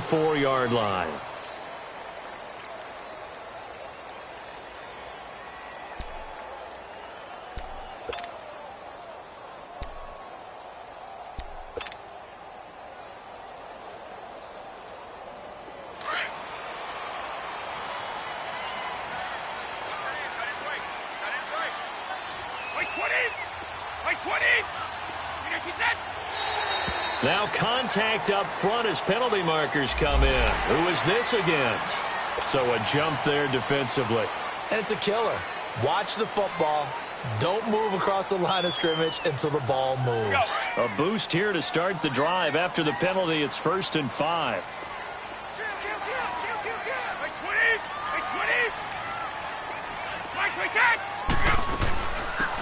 4-yard line. Now contact up front as penalty markers come in. Who is this against? So a jump there defensively. And it's a killer. Watch the football. Don't move across the line of scrimmage until the ball moves. A boost here to start the drive. After the penalty, it's 1st and 5.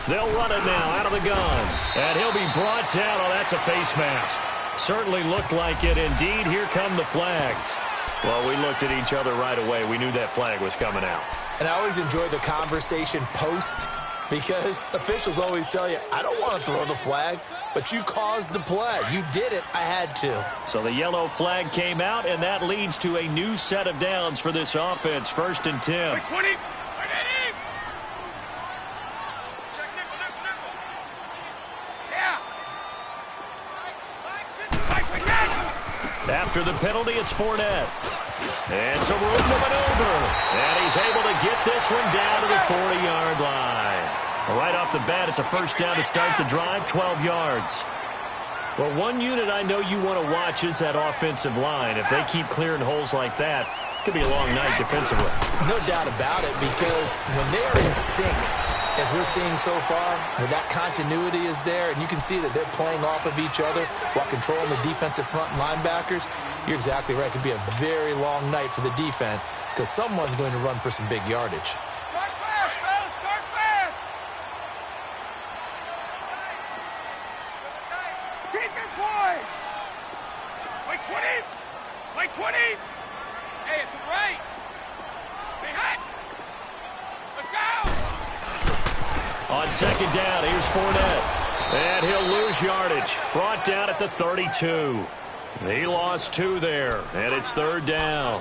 They'll run it now out of the gun. And he'll be brought down. Oh, that's a face mask. Certainly looked like it. Indeed, here come the flags. Well, we looked at each other right away. We knew that flag was coming out. And I always enjoy the conversation post because officials always tell you, I don't want to throw the flag, but you caused the play. You did it. I had to. So the yellow flag came out, and that leads to a new set of downs for this offense. 1st and 10. 20. After the penalty, it's Fournette. And some room to maneuver. And he's able to get this one down to the 40-yard line. Right off the bat, it's a 1st down to start the drive, 12 yards. Well, one unit I know you want to watch is that offensive line. If they keep clearing holes like that, it could be a long night defensively. No doubt about it, because when they are in sync, as we're seeing so far, where that continuity is there, and you can see that they're playing off of each other while controlling the defensive front linebackers, you're exactly right. It could be a very long night for the defense because someone's going to run for some big yardage. Start fast, fellas. Start fast. Keep it, boys. Like 20. Like 20. Hey, it's right. Stay hot. Let's go. On 2nd down, here's Fournette. And he'll lose yardage. Brought down at the 32. He lost 2 there, and it's 3rd down.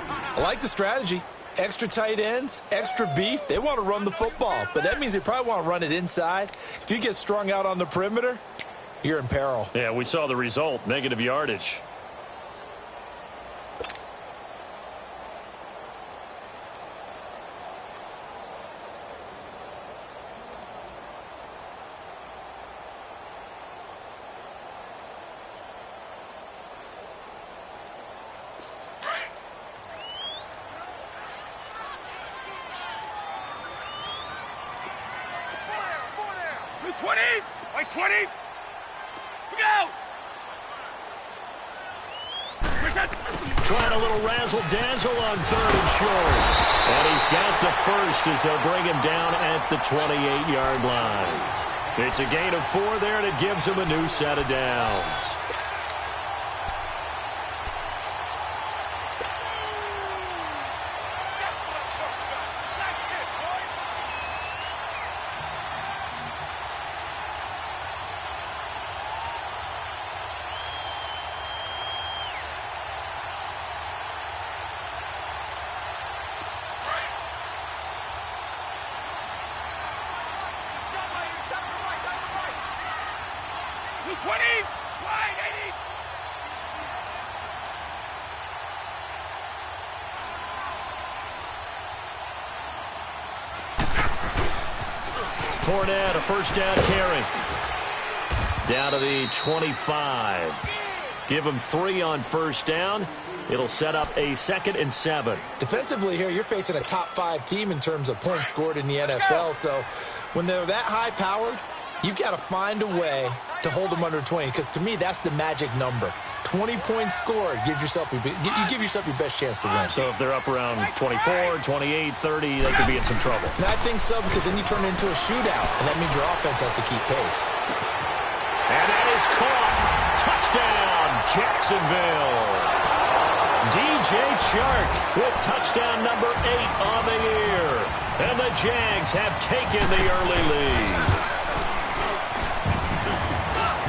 I like the strategy. Extra tight ends, extra beef. They want to run the football, but that means they probably want to run it inside. If you get strung out on the perimeter, you're in peril. Yeah, we saw the result, negative yardage. Trying a little razzle-dazzle on 3rd and short. And he's got the first as they'll bring him down at the 28-yard line. It's a gain of 4 there, and it gives him a new set of downs. Fournette, a 1st down carry. Down to the 25. Give him 3 on 1st down. It'll set up a 2nd and 7. Defensively here, you're facing a top 5 team in terms of points scored in the NFL. So when they're that high-powered, you've got to find a way to hold them under 20, because to me, that's the magic number. 20 points scored gives yourself you give yourself your best chance to win. So if they're up around 24, 28, 30, they could be in some trouble. And I think so, because then you turn it into a shootout, and that means your offense has to keep pace. And that is caught. Touchdown, Jacksonville. DJ Chark with touchdown number 8 on the year. And the Jags have taken the early lead.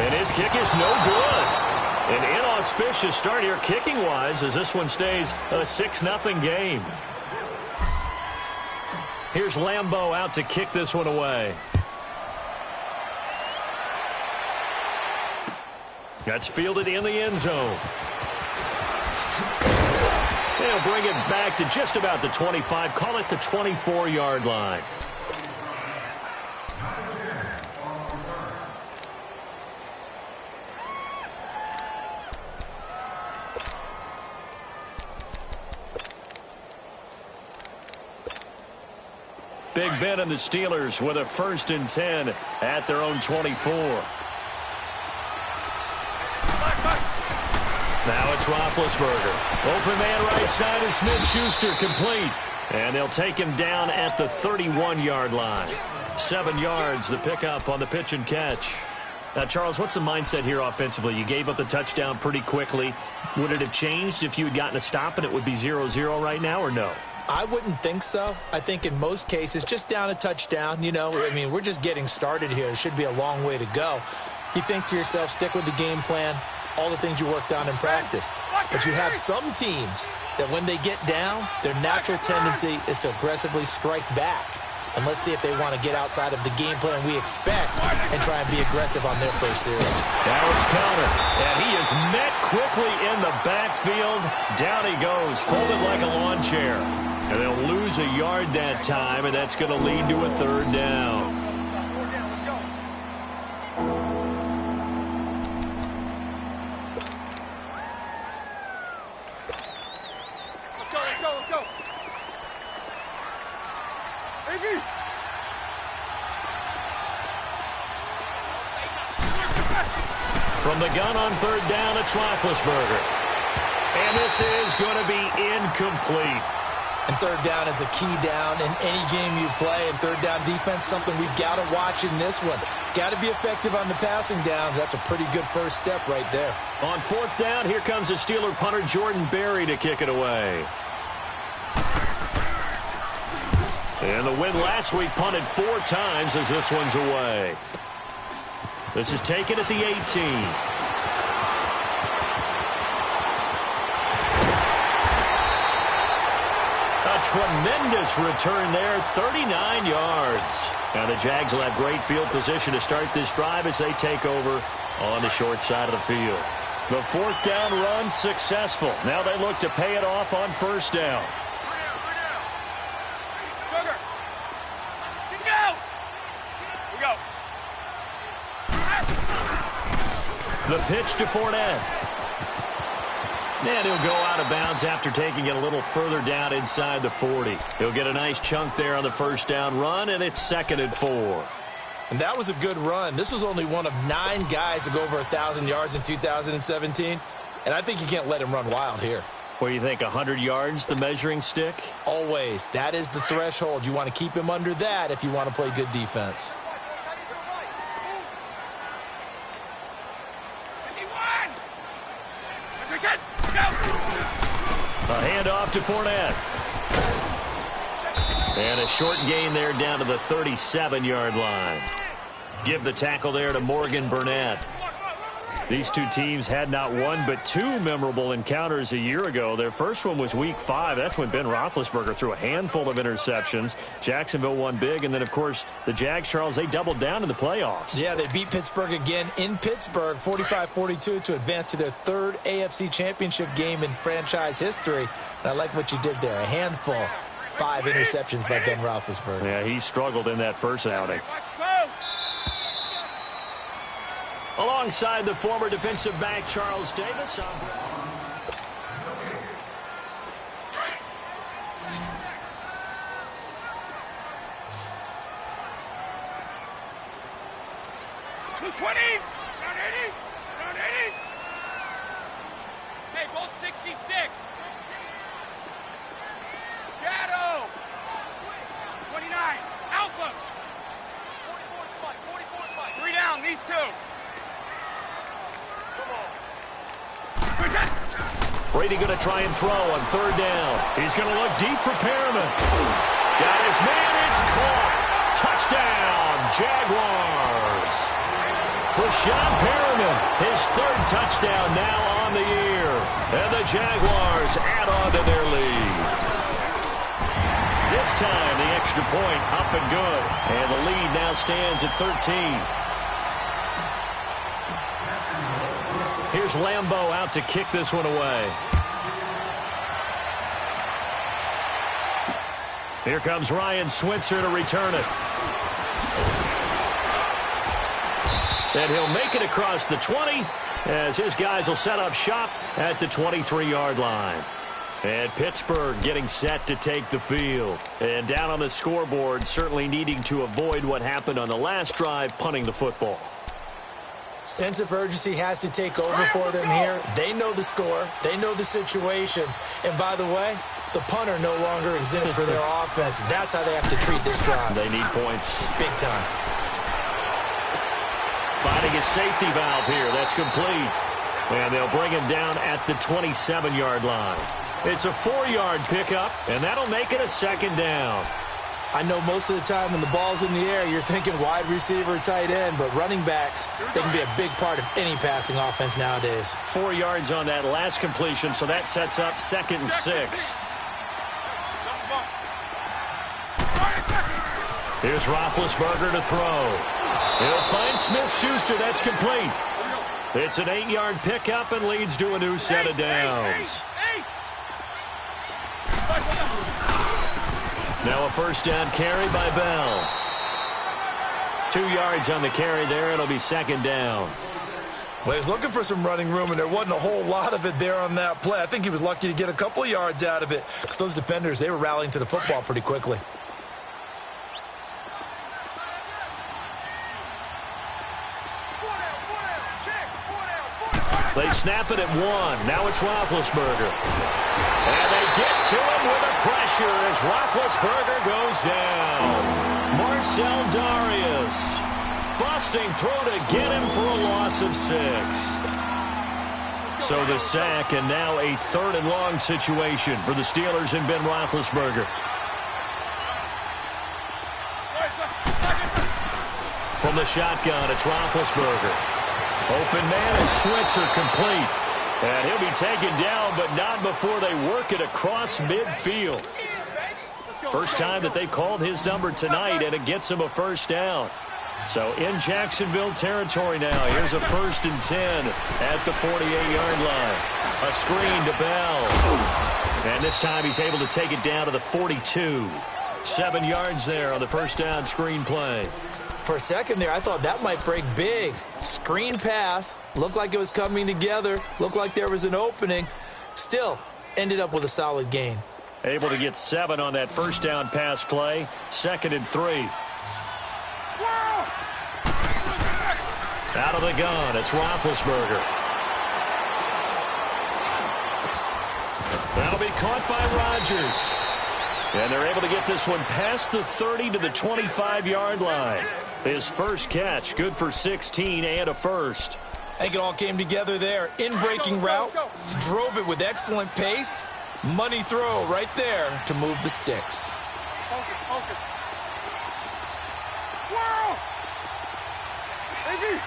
And his kick is no good. And in auspicious start here kicking-wise as this one stays a 6-0 game. Here's Lambeau out to kick this one away. That's fielded in the end zone. They'll bring it back to just about the 25. Call it the 24-yard line. Big Ben and the Steelers with a 1st and 10 at their own 24. Now it's Roethlisberger. Open man right side is Smith-Schuster, complete. And they'll take him down at the 31-yard line. 7 yards, the pickup on the pitch and catch. Now, Charles, what's the mindset here offensively? You gave up the touchdown pretty quickly. Would it have changed if you had gotten a stop and it would be 0-0 right now, or no? I wouldn't think so. I think in most cases, just down a touchdown, you know, I mean, we're just getting started here. It should be a long way to go. You think to yourself, stick with the game plan, all the things you worked on in practice. But you have some teams that when they get down, their natural tendency is to aggressively strike back. And let's see if they want to get outside of the game plan we expect and try and be aggressive on their first series. Now it's counter, and he is met quickly in the backfield. Down he goes, folded like a lawn chair. And they'll lose a yard that time, and that's going to lead to a 3rd down. Let's go. Baby. From the gun on 3rd down, it's Roethlisberger. And this is going to be incomplete. And 3rd down is a key down in any game you play. And 3rd down defense, something we've got to watch in this one. Got to be effective on the passing downs. That's a pretty good first step right there. On 4th down, here comes the Steeler punter Jordan Berry to kick it away. And the win last week punted 4 times as this one's away. This is taken at the 18. Tremendous return there, 39 yards. Now the Jags will have great field position to start this drive as they take over on the short side of the field. The 4th down run successful. Now they look to pay it off on 1st down. Sugar. Go. We go. The pitch to Fournette. And he'll go out of bounds after taking it a little further down inside the 40. He'll get a nice chunk there on the 1st down run, and it's 2nd and 4. And that was a good run. This was only one of 9 guys to go over 1,000 yards in 2017. And I think you can't let him run wild here. What do you think, 100 yards, the measuring stick? Always. That is the threshold. You want to keep him under that if you want to play good defense. A handoff to Fournette. And a short gain there down to the 37-yard line. Give the tackle there to Morgan Burnett. These two teams had not one but 2 memorable encounters a year ago. Their first one was Week 5. That's when Ben Roethlisberger threw a handful of interceptions. Jacksonville won big. And then, of course, the Jags, Charles, they doubled down in the playoffs. Yeah, they beat Pittsburgh again in Pittsburgh, 45-42, to advance to their 3rd AFC championship game in franchise history. And I like what you did there. A handful. 5 interceptions by Ben Roethlisberger. Yeah, he struggled in that first outing. Alongside the former defensive back, Charles Davis. Around 80. Okay, Bolt 66. Shadow. 29. Alpha. 44 3 down, these 2. Brady going to try and throw on 3rd down. He's going to look deep for Perriman. Got his man. It's caught. Touchdown, Jaguars. Rashawn Perriman, his third touchdown now on the year. And the Jaguars add on to their lead. This time, the extra point up and good. And the lead now stands at 13. Here's Lambeau out to kick this one away. Here comes Ryan Switzer to return it. And he'll make it across the 20 as his guys will set up shop at the 23-yard line. And Pittsburgh getting set to take the field. And down on the scoreboard, certainly needing to avoid what happened on the last drive, punting the football. Sense of urgency has to take over for them here. They know the score. They know the situation. And by the way, the punter no longer exists for their offense. That's how they have to treat this drive. They need points. Big time. Finding a safety valve here. That's complete. And they'll bring him down at the 27-yard line. It's a 4-yard pickup, and that'll make it a second down. I know most of the time when the ball's in the air, you're thinking wide receiver, tight end, but running backs, they can be a big part of any passing offense nowadays. 4 yards on that last completion, so that sets up 2nd and 6. Here's Roethlisberger to throw. He'll find Smith-Schuster. That's complete. It's an 8-yard pickup and leads to a new set of downs. Now a first down carry by Bell. 2 yards on the carry there. It'll be second down. Well, he's looking for some running room, and there wasn't a whole lot of it there on that play. I think he was lucky to get a couple of yards out of it because those defenders, they were rallying to the football pretty quickly. They snap it at 1. Now it's Roethlisberger. And they get to him with a pressure as Roethlisberger goes down. Marcel Darius busting through to get him for a loss of 6. So the sack, and now a 3rd and long situation for the Steelers and Ben Roethlisberger. From the shotgun, it's Roethlisberger. Open man is Switzer complete. And he'll be taken down, but not before they work it across midfield. First time that they've called his number tonight, and it gets him a first down. So in Jacksonville territory now. Here's a 1st and 10 at the 48-yard line. A screen to Bell. And this time he's able to take it down to the 42. 7 yards there on the first down screen play. For a second there, I thought that might break big. Screen pass. Looked like it was coming together. Looked like there was an opening. Still, ended up with a solid gain. Able to get 7 on that first down pass play. 2nd and 3. Out of the gun, it's Roethlisberger. That'll be caught by Rodgers. And they're able to get this one past the 30 to the 25-yard line. His first catch, good for 16 and a first. I think it all came together there. In-breaking route, drove it with excellent pace. Money throw right there to move the sticks. Focus, focus. Wow! Baby!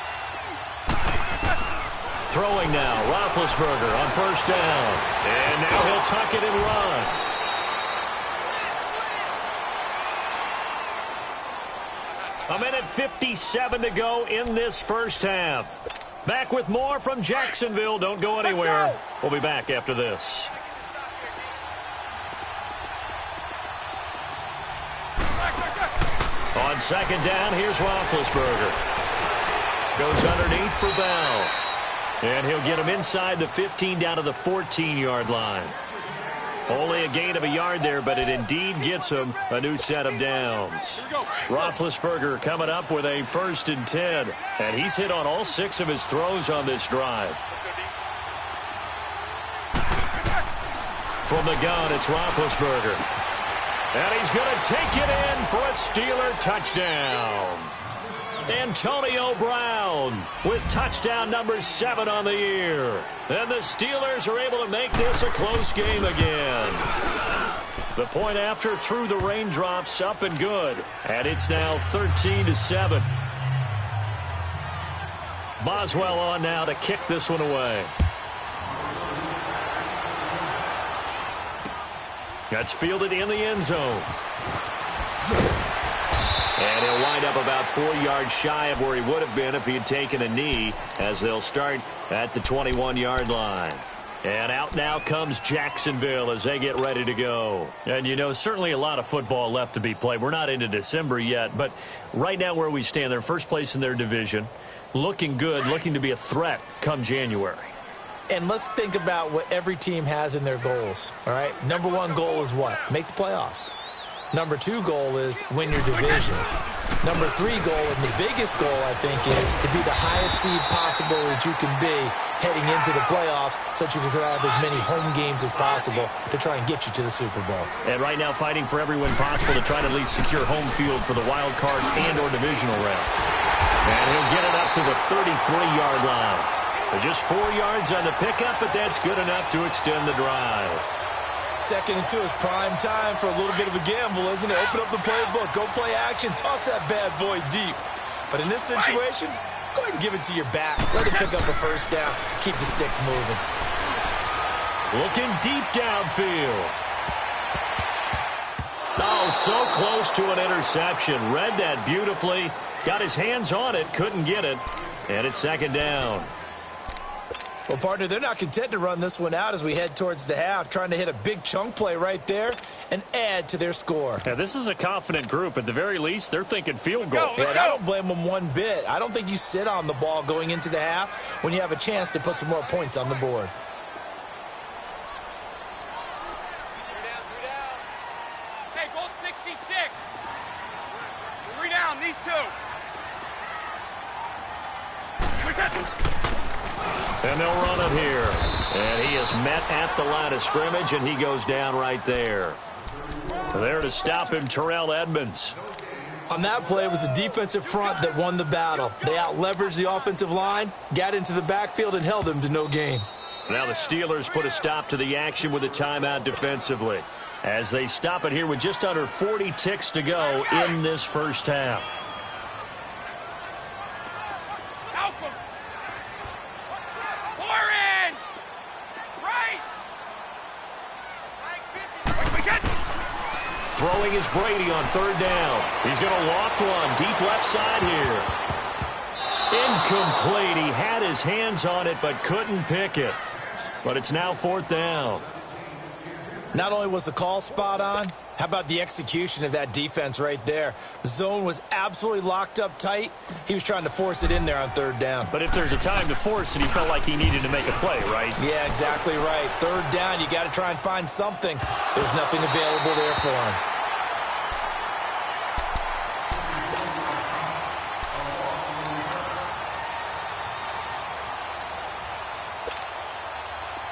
Throwing now, Roethlisberger on first down. And now he'll tuck it and run. A minute 57 to go in this first half. Back with more from Jacksonville. Don't go anywhere. We'll be back after this. On second down, here's Roethlisberger. Goes underneath for Bell. And he'll get him inside the 15 down to the 14-yard line. Only a gain of a yard there, but it indeed gets him a new set of downs. Roethlisberger coming up with a 1st and 10. And he's hit on all 6 of his throws on this drive. From the gun, it's Roethlisberger. And he's going to take it in for a Steeler touchdown. Antonio Brown with touchdown number 7 on the year. And the Steelers are able to make this a close game again. The point after through the raindrops, up and good. And it's now 13-7. Boswell on now to kick this one away. That's fielded in the end zone. And he'll wind up about 4 yards shy of where he would have been if he had taken a knee, as they'll start at the 21-yard line. And out now comes Jacksonville as they get ready to go. And, you know, certainly a lot of football left to be played. We're not into December yet, but right now where we stand, they're first place in their division, looking good, looking to be a threat come January. And let's think about what every team has in their goals, all right? Number 1 goal is what? Make the playoffs. Number 2 goal is win your division. Number 3 goal, and the biggest goal, I think, is to be the highest seed possible that you can be heading into the playoffs so that you can have as many home games as possible to try and get you to the Super Bowl. And right now fighting for every win possible to try to at least secure home field for the wild card and or divisional round. And he'll get it up to the 33-yard line. Just 4 yards on the pickup, but that's good enough to extend the drive. 2nd and 2 is prime time for a little bit of a gamble, isn't it? Open up the playbook, go play action, toss that bad boy deep. But in this situation, go ahead and give it to your back. Let him pick up a first down. Keep the sticks moving. Looking deep downfield. Oh, so close to an interception. Read that beautifully. Got his hands on it, couldn't get it. And it's 2nd down. Well, partner, they're not content to run this one out as we head towards the half, trying to hit a big chunk play right there and add to their score. Yeah, this is a confident group. At the very least, they're thinking field goal. Yeah, and I don't blame them one bit. I don't think you sit on the ball going into the half when you have a chance to put some more points on the board. 3 down. Okay, goal 66. 3 down, these 2. And they'll run it here. And he is met at the line of scrimmage, and he goes down right there. There to stop him, Terrell Edmonds. On that play, it was the defensive front that won the battle. They out-leveraged the offensive line, got into the backfield, and held them to no gain. Now the Steelers put a stop to the action with a timeout defensively, as they stop it here with just under 40 ticks to go in this first half. Throwing is Brady on 3rd down. He's going to loft one deep left side here. Incomplete. He had his hands on it but couldn't pick it. But it's now 4th down. Not only was the call spot on, how about the execution of that defense right there? The zone was absolutely locked up tight. He was trying to force it in there on 3rd down. But if there's a time to force it, he felt like he needed to make a play, right? Yeah, exactly right. 3rd down, you got to try and find something. There's nothing available there for him.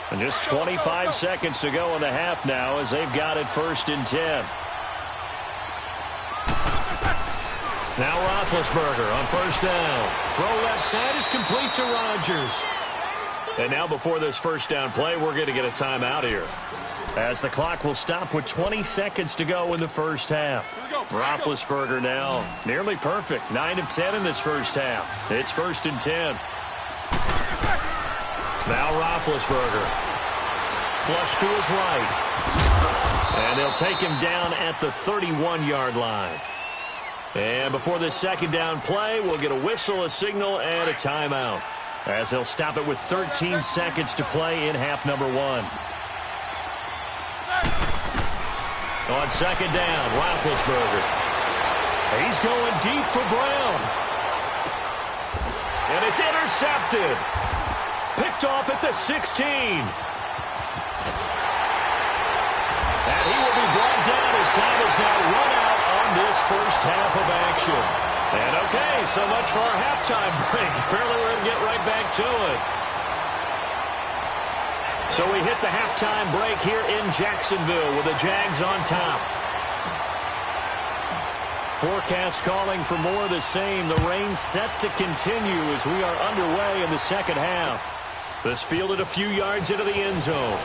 And just 25 seconds to go in the half now as they've got it 1st and 10. Now Roethlisberger on 1st down. Throw left side is complete to Rodgers. And now before this 1st down play, we're going to get a timeout here, as the clock will stop with 20 seconds to go in the first half. Roethlisberger now nearly perfect. 9 of 10 in this first half. It's 1st and 10. Now Roethlisberger. Flush to his right. And they'll take him down at the 31-yard line. And before this 2nd down play, we'll get a whistle, a signal, and a timeout, as they'll stop it with 13 seconds to play in half number 1. On 2nd down, Roethlisberger. He's going deep for Brown. And it's intercepted. Picked off at the 16. And he will be brought down as time is now run out on this first half of action. And okay, so much for our halftime break. Apparently we're going to get right back to it. So we hit the halftime break here in Jacksonville with the Jags on top. Forecast calling for more of the same. The rain set to continue as we are underway in the 2nd half. This fielded a few yards into the end zone.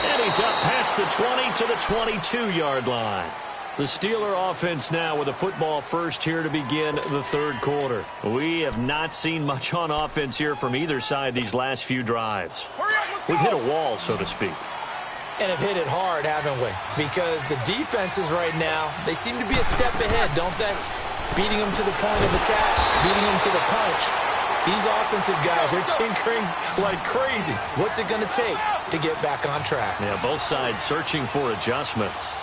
And he's up past the 20 to the 22-yard line. The Steeler offense now with a football first here to begin the third quarter. We have not seen much on offense here from either side these last few drives. We've hit a wall, so to speak. And have hit it hard, haven't we? Because the defenses right now, they seem to be a step ahead, don't they? Beating them to the point of attack, beating them to the punch. These offensive guys, they're tinkering like crazy. What's it going to take to get back on track? Yeah, both sides searching for adjustments.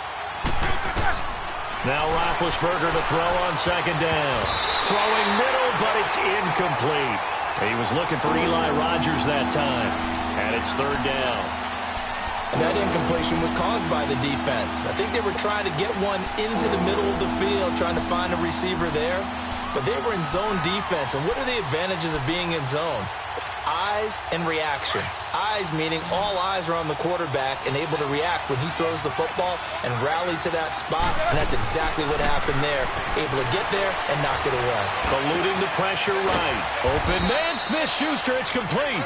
Now Roethlisberger to throw on second down. Throwing middle, but it's incomplete. He was looking for Eli Rogers that time. And it's third down. And that incompletion was caused by the defense. I think they were trying to get one into the middle of the field, trying to find a receiver there. But they were in zone defense. And what are the advantages of being in zone? Eyes and reaction. Eyes meaning all eyes are on the quarterback and able to react when he throws the football and rally to that spot. And that's exactly what happened there. Able to get there and knock it away. Eluding the pressure right. Open man, Smith-Schuster, it's complete.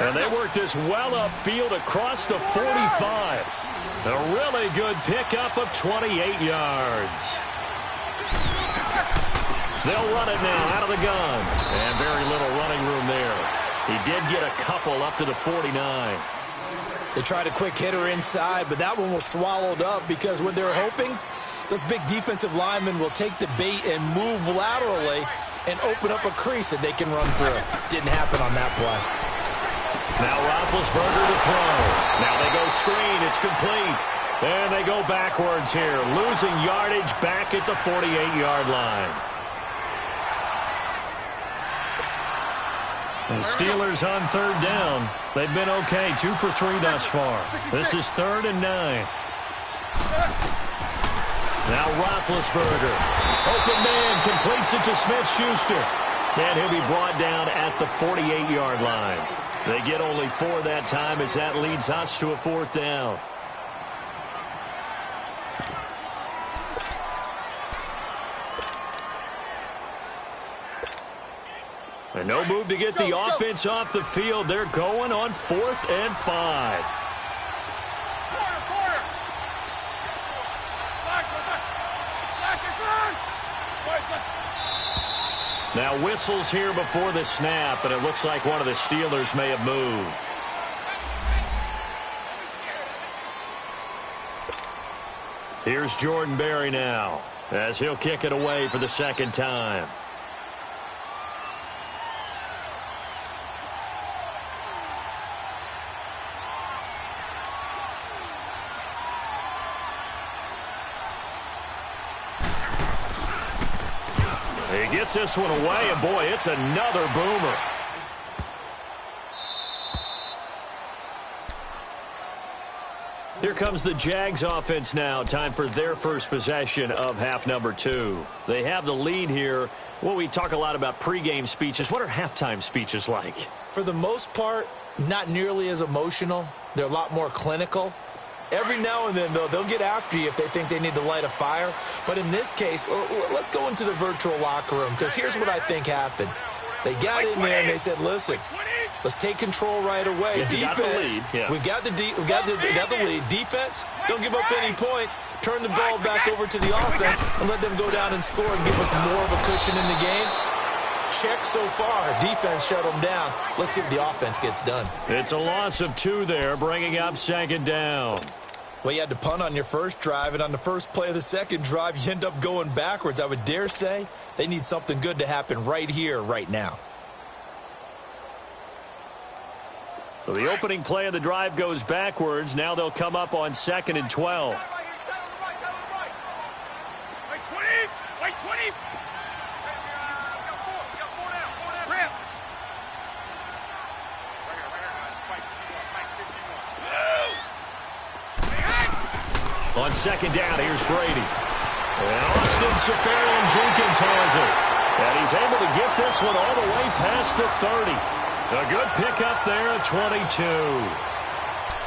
And they work this well upfield across the 45. A really good pickup of 28 yards. They'll run it now out of the gun. And very little running room there. He did get a couple up to the 49. They tried a quick hitter inside, but that one was swallowed up because what they're hoping, those big defensive linemen will take the bait and move laterally and open up a crease that they can run through. Didn't happen on that play. Now Roethlisberger to throw. Now they go screen. It's complete. And they go backwards here, losing yardage back at the 48-yard line. The Steelers on third down. They've been okay, 2 for 3 thus far. This is 3rd and 9. Now Roethlisberger. Open man completes it to Smith-Schuster. And he'll be brought down at the 48-yard line. They get only 4 that time as that leads us to a 4th down. And no move to get the offense off the field. They're going on 4th and 5. Now whistles here before the snap, and it looks like one of the Steelers may have moved. Here's Jordan Berry now, as he'll kick it away for the second time. He gets this one away, and boy, it's another boomer. Here comes the Jags offense now. Time for their first possession of half number 2. They have the lead here. Well, we talk a lot about pregame speeches. What are halftime speeches like? For the most part, not nearly as emotional. They're a lot more clinical. Every now and then, though, they'll get after you if they think they need to light a fire. But in this case, let's go into the virtual locker room, because here's what I think happened. They got in there and they said, listen, let's take control right away. Defense, we got the lead. Defense, don't give up any points. Turn the ball back over to the offense and let them go down and score and give us more of a cushion in the game. Check so far. Defense shut them down. Let's see if the offense gets done. It's a loss of 2 there, bringing up second down. Well, you had to punt on your first drive, and on the first play of the second drive, you end up going backwards. I would dare say they need something good to happen right here, right now. So the opening play of the drive goes backwards. Now they'll come up on 2nd and 12. Wait 20! Wait 20! On second down, here's Brady. And Austin Seferian-Jenkins has it. And he's able to get this one all the way past the 30. A good pickup there at 22.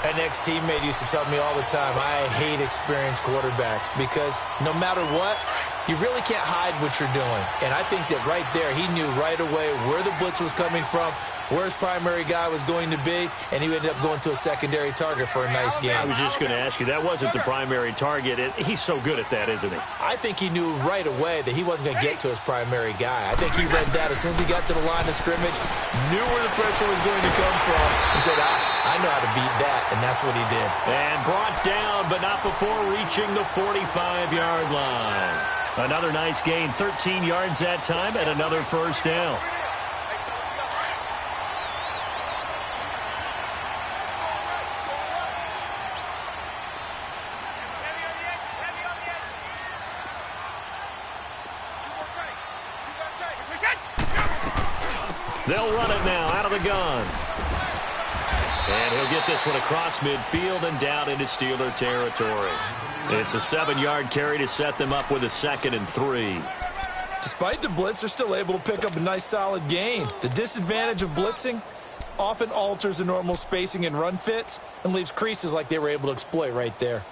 An ex-teammate used to tell me all the time, I hate experienced quarterbacks because no matter what, you really can't hide what you're doing. And I think that right there, he knew right away where the blitz was coming from, where his primary guy was going to be, and he ended up going to a secondary target for a nice game. I was just going to ask you, that wasn't the primary target. He's so good at that, isn't he? I think he knew right away that he wasn't going to get to his primary guy. I think he read that as soon as he got to the line of scrimmage, knew where the pressure was going to come from, and said, I know how to beat that, and that's what he did. And brought down, but not before reaching the 45-yard line. Another nice gain, 13 yards that time, and another first down. They'll run it now out of the gun. And he'll get this one across midfield and down into Steeler territory. It's a 7-yard carry to set them up with a 2nd and 3. Despite the blitz, they're still able to pick up a nice solid gain. The disadvantage of blitzing often alters the normal spacing and run fits and leaves creases like they were able to exploit right there.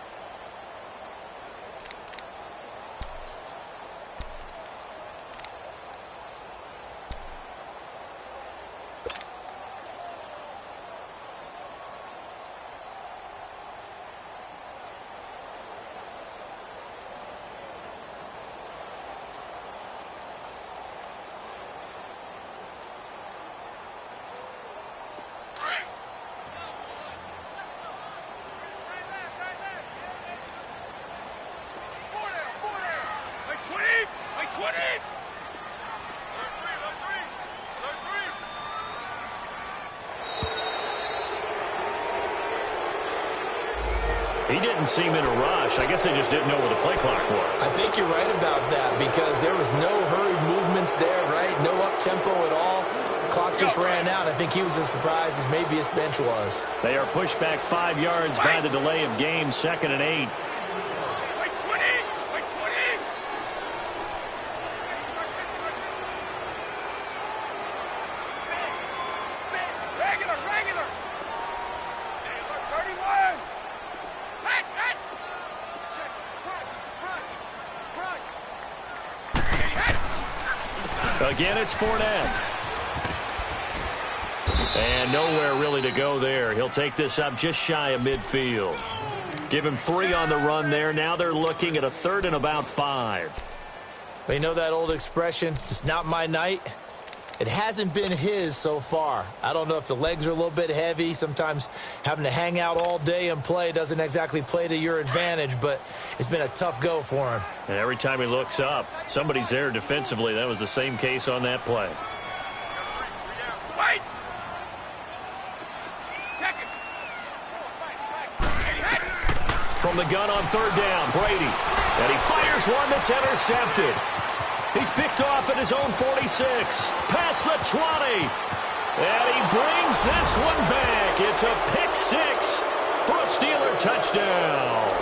He didn't seem in a rush. I guess they just didn't know where the play clock was. I think you're right about that because there was no hurried movements there, right? No up-tempo at all. Clock just ran out. I think he was as surprised as maybe his bench was. They are pushed back 5 yards by the delay of game, 2nd and 8. Again, it's Fournette. And nowhere really to go there. He'll take this up just shy of midfield. Give him 3 on the run there. Now they're looking at a 3rd and about 5. Well, you know that old expression, it's not my night? It hasn't been his so far. I don't know if the legs are a little bit heavy. Sometimes having to hang out all day and play doesn't exactly play to your advantage, but it's been a tough go for him. And every time he looks up, somebody's there defensively. That was the same case on that play. From the gun on 3rd down, Brady. And he fires one that's intercepted. He's picked off at his own 46. Past the 20. And he brings this one back. It's a pick-6 for a Steeler touchdown.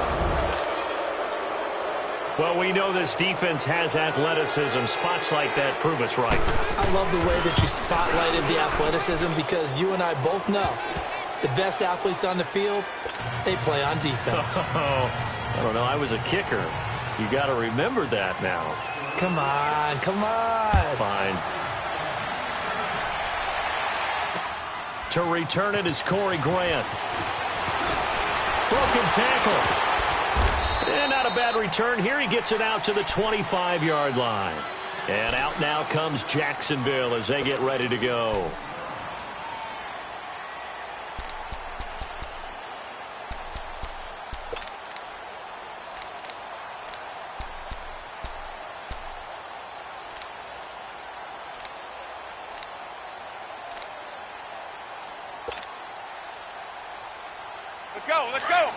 Well, we know this defense has athleticism. Spots like that prove us right. I love the way that you spotlighted the athleticism because you and I both know the best athletes on the field, they play on defense. I don't know. I was a kicker. You got to remember that now. Come on, come on. Fine. To return it is Corey Grant. Broken tackle. And not a bad return. Here he gets it out to the 25-yard line. And out now comes Jacksonville as they get ready to go. Let's go, let's go.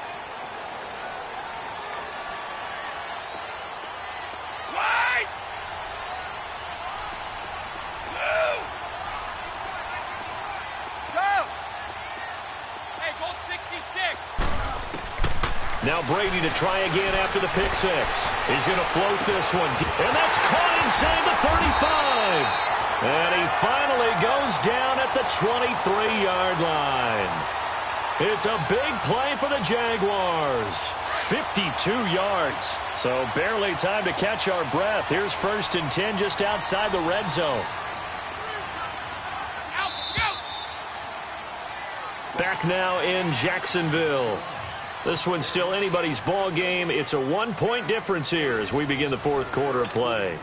Wide. Move. Go. Hey, Gold 66. Now Brady to try again after the pick 6. He's going to float this one. And that's caught inside the 35. And he finally goes down at the 23-yard line. It's a big play for the Jaguars. 52 yards. So barely time to catch our breath. Here's 1st and 10 just outside the red zone. Out, go. back now in Jacksonville. This one's still anybody's ball game. It's a 1-point difference here as we begin the fourth quarter of play.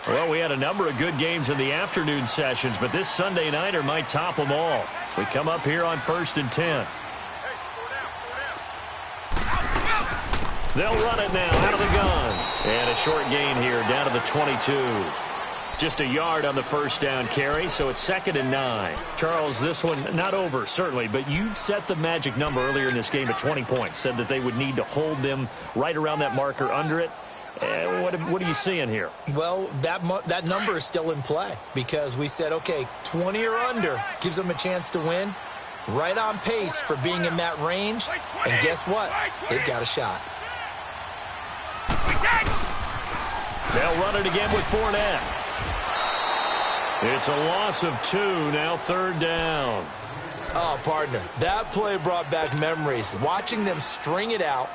Well, we had a number of good games in the afternoon sessions, but this Sunday nighter might top them all. We come up here on 1st and 10. They'll run it now out of the gun. And a short gain here down to the 22. Just a yard on the first down carry, so it's 2nd and 9. Charles, this one not over, certainly, but you set the magic number earlier in this game at 20 points. Said that they would need to hold them right around that marker under it. What are you seeing here? Well, that number is still in play because we said, okay, 20 or under gives them a chance to win. Right on pace for being in that range. And guess what? They've got a shot. They'll run it again with Fournette. It's a loss of 2, now 3rd down. Oh, partner, that play brought back memories. Watching them string it out,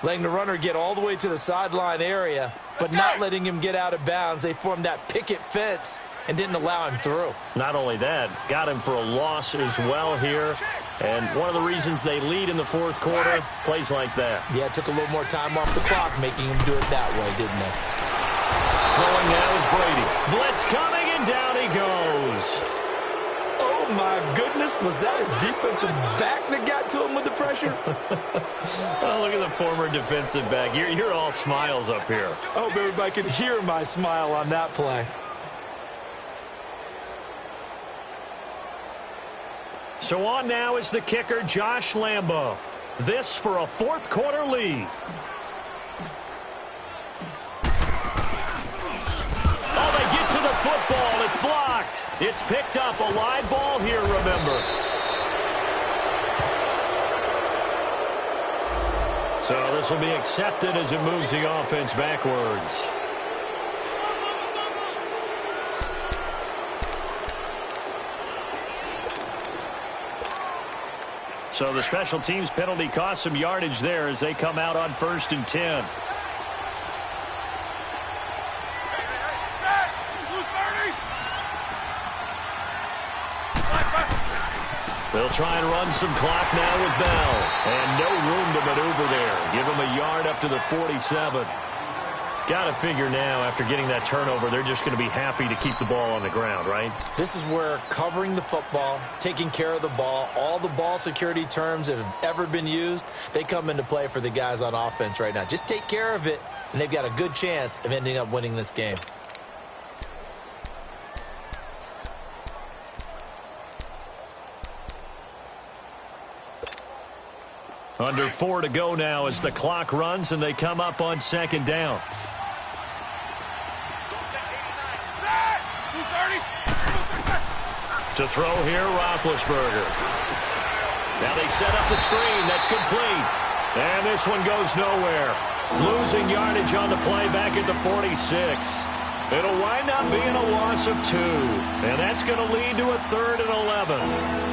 letting the runner get all the way to the sideline area, but not letting him get out of bounds. They formed that picket fence and didn't allow him through. Not only that, got him for a loss as well here. And one of the reasons they lead in the fourth quarter, plays like that. Yeah, it took a little more time off the clock, making him do it that way, didn't it? Throwing now is Brady. Blitz coming, and down he goes. Oh, my goodness. Was that a defensive back that got to him with the pressure? Oh, look at the former defensive back. You're all smiles up here. I hope everybody can hear my smile on that play. So on now is the kicker, Josh Lambo. This for a fourth quarter lead. Oh, they get to the football. It's blocked. It's picked up. A live ball here, remember. So this will be accepted as it moves the offense backwards. So the special teams penalty cost some yardage there as they come out on 1st and 10. They'll try and run some clock now with Bell. And no room to maneuver there. Give them a yard up to the 47. Got to figure now, after getting that turnover, they're just going to be happy to keep the ball on the ground, right? This is where covering the football, taking care of the ball, all the ball security terms that have ever been used, they come into play for the guys on offense right now. Just take care of it, and they've got a good chance of ending up winning this game. Under 4 to go now as the clock runs and they come up on 2nd down. To throw here, Roethlisberger. Now they set up the screen. That's complete. And this one goes nowhere. Losing yardage on the play back at the 46. It'll wind up being a loss of 2. And that's going to lead to a 3rd and 11.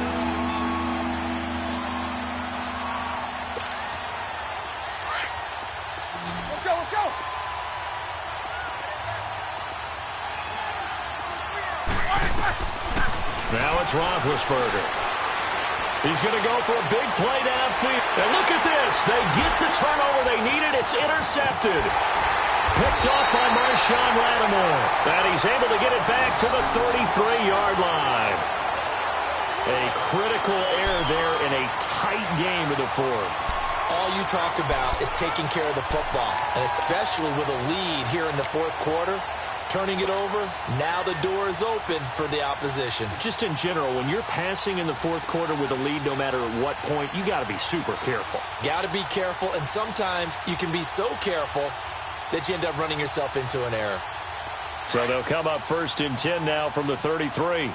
Now it's Roethlisberger. He's going to go for a big play downfield. And look at this. They get the turnover they needed. It's intercepted. Picked off by Marshawn Lattimore. And he's able to get it back to the 33-yard line. A critical error there in a tight game of the fourth. All you talk about is taking care of the football, and especially with a lead here in the fourth quarter. Turning it over, now the door is open for the opposition. Just in general, when you're passing in the fourth quarter with a lead, no matter at what point, you got to be super careful. Got to be careful, and sometimes you can be so careful that you end up running yourself into an error. So they'll come up 1st and 10 now from the 33.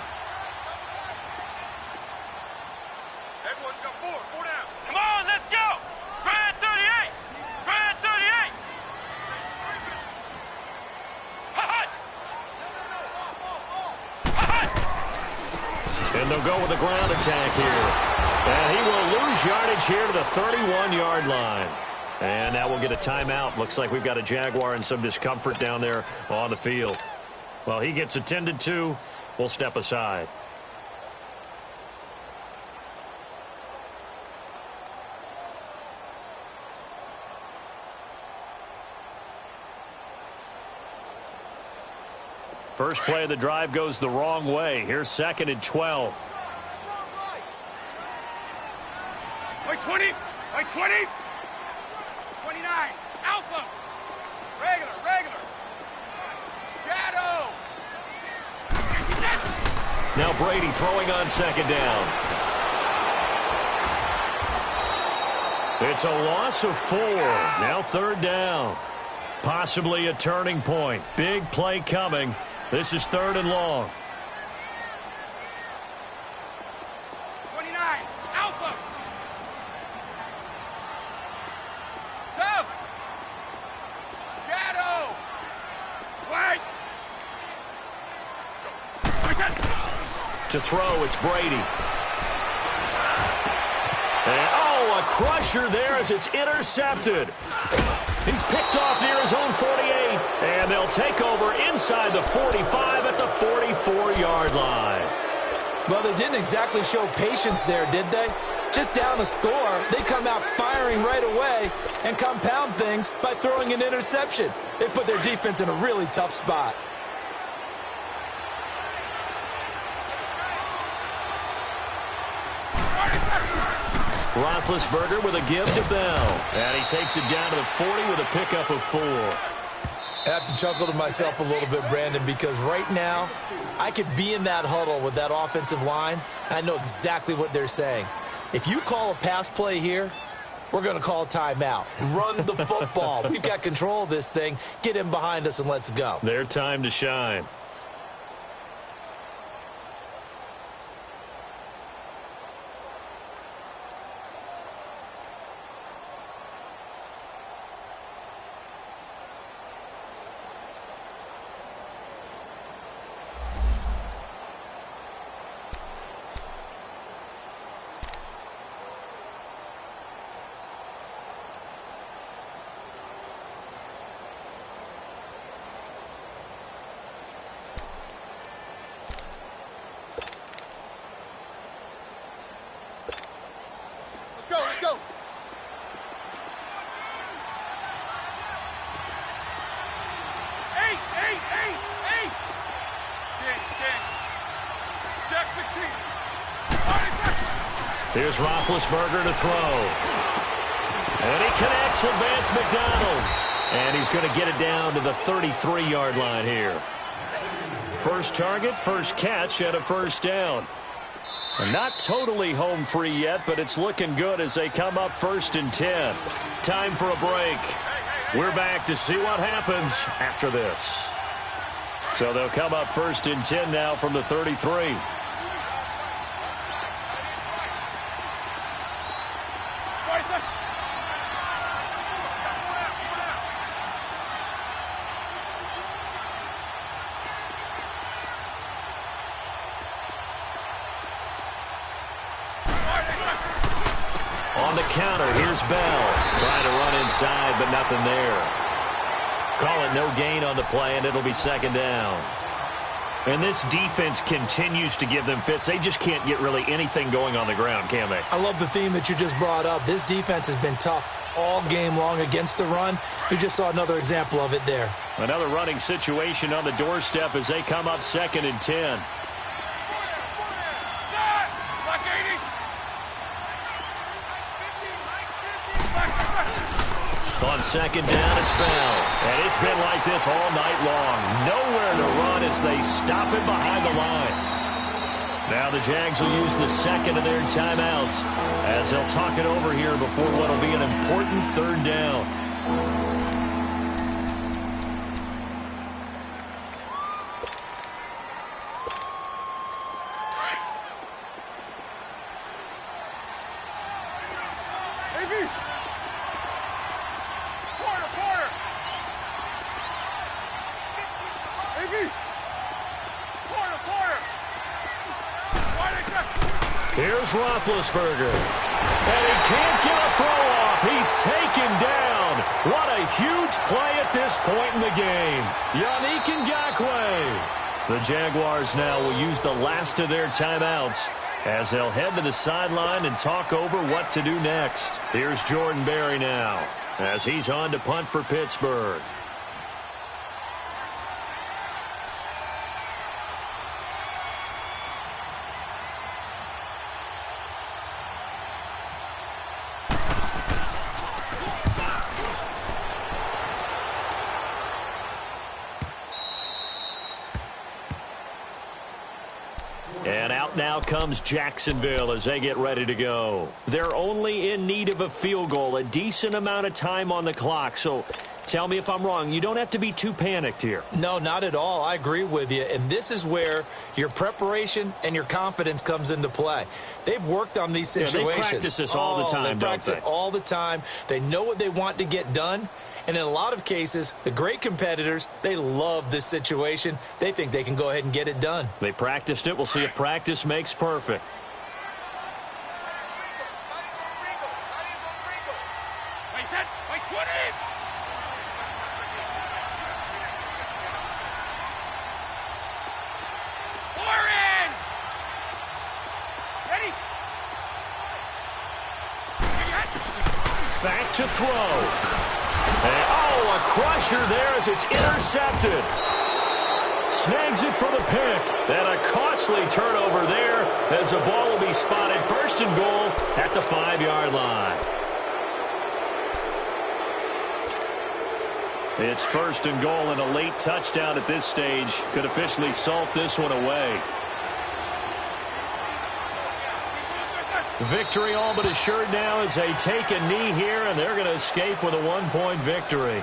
And they'll go with a ground attack here. And he will lose yardage here to the 31-yard line. And now we'll get a timeout. Looks like we've got a Jaguar in some discomfort down there on the field. Well, he gets attended to. We'll step aside. First play of the drive goes the wrong way. Here's 2nd and 12. Wait, 20. Wait, 20. 29. Alpha. Regular. Shadow. Now Brady throwing on 2nd down. It's a loss of 4. Now 3rd down. Possibly a turning point. Big play coming. This is 3rd and long. 29. Alpha. Tough. Shadow. Wait. To throw, it's Brady. And, a crusher there as it's intercepted. He's picked off near his own 48, and they'll take over inside the 45 at the 44-yard line. Well, they didn't exactly show patience there, did they? Just down a score, they come out firing right away and compound things by throwing an interception. They put their defense in a really tough spot. Roethlisberger with a give to Bell. And he takes it down to the 40 with a pickup of 4. I have to chuckle to myself a little bit, Brandon, because right now I could be in that huddle with that offensive line, and I know exactly what they're saying. If you call a pass play here, we're going to call a timeout. Run the football. We've got control of this thing. Get in behind us and let's go. Their time to shine. Let's go. Eight. King. Jack 16. Here's Roethlisberger to throw. And he connects with Vance McDonald. And he's going to get it down to the 33-yard line here. First target, first catch, and a 1st down. Not totally home free yet, but it's looking good as they come up 1st and 10. Time for a break. We're back to see what happens after this. So they'll come up 1st and 10 now from the 33. On the counter, here's Bell. Trying to run inside, but nothing there. Call it no gain on the play, and it'll be 2nd down. And this defense continues to give them fits. They just can't get really anything going on the ground, can they? I love the theme that you just brought up. This defense has been tough all game long against the run. We just saw another example of it there. Another running situation on the doorstep as they come up 2nd and 10. On 2nd down, it's Bell. And it's been like this all night long. Nowhere to run as they stop him behind the line. Now the Jags will use the 2nd of their timeouts as they'll talk it over here before what will be an important 3rd down. Here's Roethlisberger. And he can't get a throw off He's taken down. What a huge play at this point in the game. Yannick Ngakoue. The Jaguars now will use the last of their timeouts as they'll head to the sideline and talk over what to do next. Here's Jordan Berry now as he's on to punt for Pittsburgh. And out now comes Jacksonville as they get ready to go. They're only in need of a field goal, a decent amount of time on the clock. So tell me if I'm wrong. You don't have to be too panicked here. No, not at all. I agree with you. And this is where your preparation and your confidence comes into play. They've worked on these situations. They practice this all the time, They practice it all the time. They know what they want to get done. And in a lot of cases, the great competitors, they love this situation. They think they can go ahead and get it done. They practiced it. We'll see if practice makes perfect. Back to throw. And, oh, a crusher there as it's intercepted. Snags it for the pick. And a costly turnover there as the ball will be spotted first and goal at the 5-yard line. It's first and goal, and a late touchdown at this stage could officially salt this one away. Victory all but assured now as they take a knee here, and they're going to escape with a 1-point victory.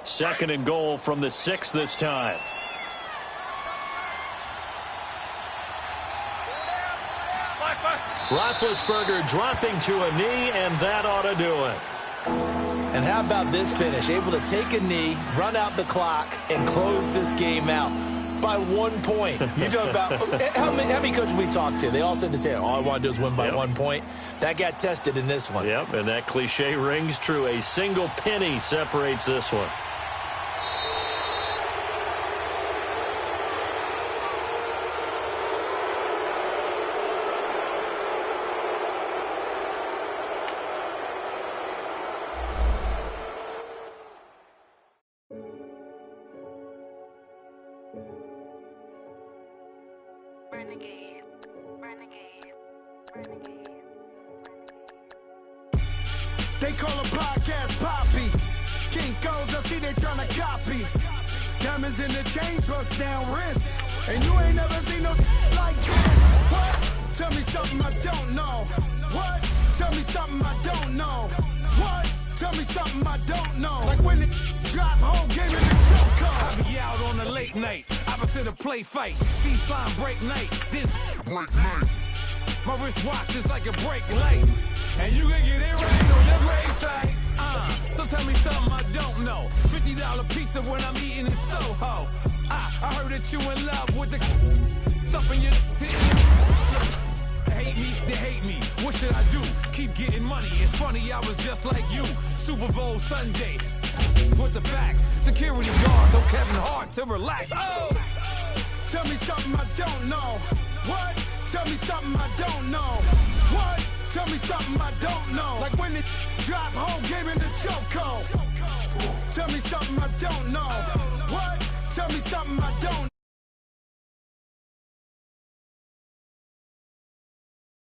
Second and goal from the 6 this time. Roethlisberger dropping to a knee, and that ought to do it. And how about this finish? Able to take a knee, run out the clock, and close this game out by 1 point. You talk about how many coaches we talked to? They all said the same. All I want to do is win by 1 point. That got tested in this one. Yep, and that cliche rings true. A single penny separates this one. They call a podcast Poppy. Kinkos, I see they tryna copy. Diamonds in the chains, bust down wrists. And you ain't never seen no like this. What? Tell me something I don't know. What? Tell me something I don't know. What? Tell me something I don't know. Like when it drop home, game in the choke. I be out on a late night. Opposite a play fight. See slime break night. This break night. My wrist watch is like a brake light. And you can get it right on your gravesite. So tell me something I don't know. $50 pizza when I'm eating in Soho. I heard that you in love with the stuff in your hate me, they hate me. What should I do? Keep getting money. It's funny, I was just like you. Super Bowl Sunday. With the facts. Security guard told Kevin Hart to relax. Oh! Tell me something I don't know. What? Tell me something I don't know. What? Tell me something I don't know. Like when it drop home, game in the chokehold. Tell me something I don't know. What? Tell me something I don't